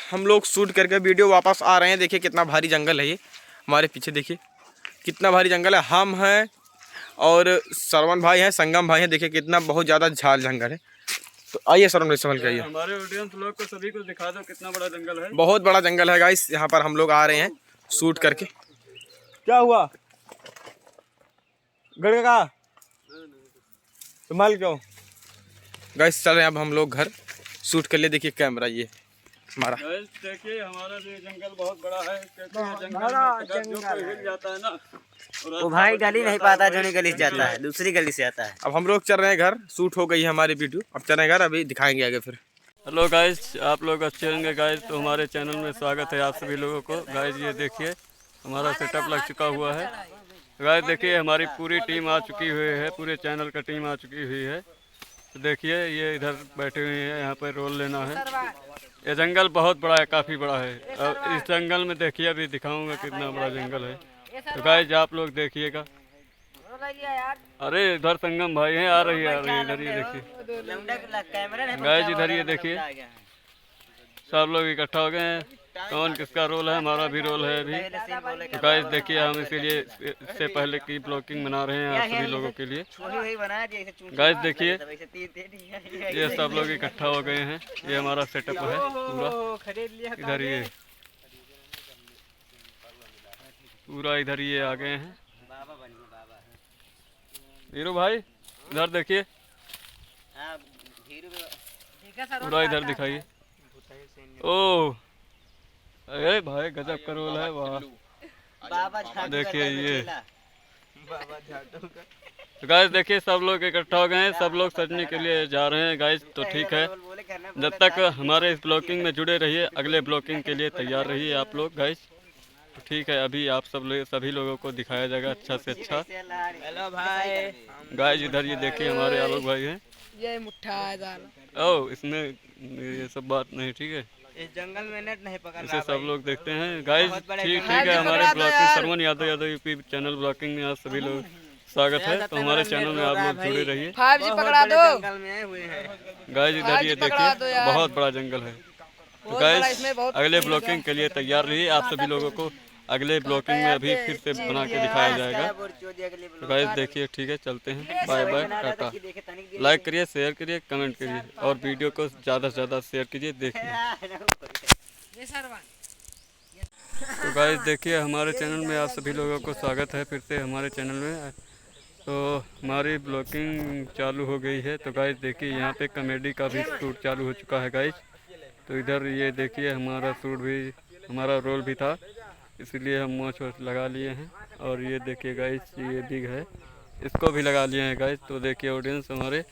हम लोग शूट करके वीडियो वापस आ रहे हैं। देखिए कितना भारी जंगल है ये, हमारे पीछे देखिए कितना भारी जंगल है। हम हैं और श्रवण भाई हैं, संगम भाई हैं। देखिए कितना बहुत ज़्यादा झाड़ जंगल है। तो आइए श्रवण भाई संभल के आइए, हमारे ऑडियंस लोग को सभी को दिखा दो कितना बड़ा जंगल है। बहुत बड़ा जंगल है गाइस। यहाँ पर हम लोग आ रहे हैं शूट करके। क्या हुआ गड़ का संभाल क्यों गाइस। चल रहे हैं अब हम लोग घर शूट कर ले। देखिए कैमरा ये हमारा। देखिए हमारा जो जंगल बहुत बड़ा है, जंगल जो कोई हिल जाता है ना वो भाई गली नहीं पाता, जो गली से जाता है दूसरी गली से आता है। अब हम लोग चल रहे हैं घर, शूट हो गई है हमारी वीडियो। अब चल रहे हैं घर, अभी दिखाएंगे आगे फिर। हेलो गाइस, आप लोग अच्छे होंगे गाइस। तो हमारे चैनल में स्वागत है आप सभी लोगों को गाइस। ये देखिए हमारा सेटअप लग चुका हुआ है गाइस। देखिए हमारी पूरी टीम आ चुकी हुई है, पूरे चैनल का टीम आ चुकी हुई है। तो देखिए ये इधर बैठे हुए हैं, यहाँ पर रोल लेना है। ये जंगल बहुत बड़ा है, काफ़ी बड़ा है। और इस जंगल में देखिए अभी दिखाऊंगा कितना बड़ा जंगल है। तो गाइस आप लोग देखिएगा। अरे इधर संगम भाई हैं, आ रही है इधर ये देखिए गाइस, इधर ये देखिए सब लोग इकट्ठा हो गए हैं। कौन किसका रोल है, हमारा भी रोल है अभी। तो गाइस देखिए हम इसीलिए इससे पहले की ब्लॉगिंग बना रहे हैं आप सभी लोगों के लिए। गाइस देखिए ये सब लोग इकट्ठा हो गए हैं, ये हमारा सेटअप है पूरा। इधर ये पूरा इधर ये आ गए हैं। हीरो भाई इधर देखिए, पूरा इधर दिखाइए। ओह अरे भाई गजब का रोल है, वाह। देखिए ये तो गाइस देखिए सब लोग इकट्ठा हो गए हैं, सब लोग सजने के लिए जा रहे हैं गाइस। तो ठीक है, जब तक हमारे इस ब्लॉगिंग में जुड़े रहिए, अगले ब्लॉगिंग के लिए तैयार रहिए आप लोग गाइस। तो ठीक है, अभी आप सभी लोगों को दिखाया जाएगा अच्छा से अच्छा। हेलो भाई गाइस इधर ये देखिए हमारे आलोक भाई हैं। ये मुट्ठा है। ओह इसमें ये सब बात नहीं, ठीक है। इस जंगल में नेट नहीं पकड़ इसे सब लोग देखते हैं गाइस। ठीक है, हमारे ब्लॉगिंग श्रवण यादव यूपी चैनल ब्लॉगिंग में आप सभी लोग स्वागत है। तो हमारे चैनल में आप लोग जुड़े रहिए। 5G पकड़ा दो। जंगल में आए हुए हैं गाइस इधर ये देखिए बहुत बड़ा जंगल है। तो गाइस अगले ब्लॉगिंग के लिए तैयार रहिए, आप सभी लोगों को अगले ब्लॉगिंग में अभी फिर से बना के दिखाया जाएगा। तो गाइस देखिए ठीक है, चलते हैं, बाय बाय, टाटा। लाइक करिए, शेयर करिए, कमेंट करिए और वीडियो को ज़्यादा से ज़्यादा शेयर कीजिए, देखिए। तो गाइस देखिए हमारे चैनल में आप सभी लोगों को स्वागत है फिर से हमारे चैनल में। तो हमारी ब्लॉगिंग चालू हो गई है। तो गाइस देखिए यहाँ पे कॉमेडी का भी शूट चालू हो चुका है गाइस। तो इधर ये देखिए हमारा शूट भी, हमारा रोल भी था, इसलिए हम मोछ वोछ लगा लिए हैं। और ये देखिए गाइस ये बिग है, इसको भी लगा लिए हैं गाइस। तो देखिए ऑडियंस हमारे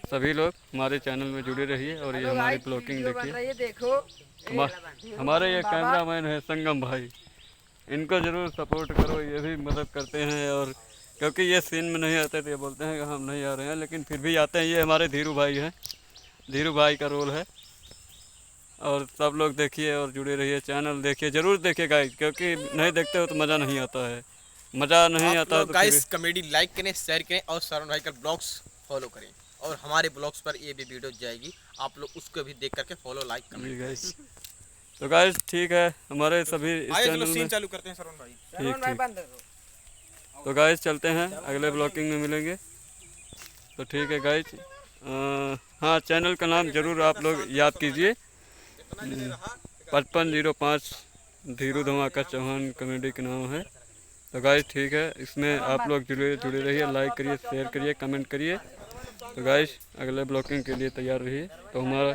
सभी लोग हमारे चैनल में जुड़े रहिए और ये हमारी ब्लॉगिंग देखिए। हमारे ये कैमरामैन है संगम भाई, इनको ज़रूर सपोर्ट करो, ये भी मदद करते हैं। और क्योंकि ये सीन में नहीं आते थे, ये बोलते हैं कि हम नहीं आ रहे हैं, लेकिन फिर भी आते हैं। ये हमारे धीरू भाई हैं, धीरू भाई का रोल है। और सब लोग देखिए और जुड़े रहिए, चैनल देखिए, ज़रूर देखिए गाइस, क्योंकि नहीं देखते हो तो मज़ा नहीं आता है, मज़ा नहीं आता है। तो गाइस कॉमेडी लाइक करें, शेयर करें और श्रवण भाई का ब्लॉग्स फॉलो करें। और हमारे ब्लॉग्स पर ये भी वीडियो जाएगी, आप लोग उसको भी देख करके फॉलो लाइक करें गाइस। तो गाइस ठीक है, हमारे सभी चैनल में चालू करते हैं श्रवण भाई। ठीक। तो गाइस चलते हैं, अगले ब्लॉगिंग में मिलेंगे। तो ठीक है गाइस, हाँ चैनल का नाम ज़रूर आप लोग याद कीजिए, 5505 धीरू धमाका चौहान कॉमेडी का नाम है। तो गाइस ठीक है, इसमें आप लोग जुड़े रहिए, लाइक करिए, शेयर करिए, कमेंट करिए। तो गाइस अगले ब्लॉगिंग के लिए तैयार रहिए। तो हमारा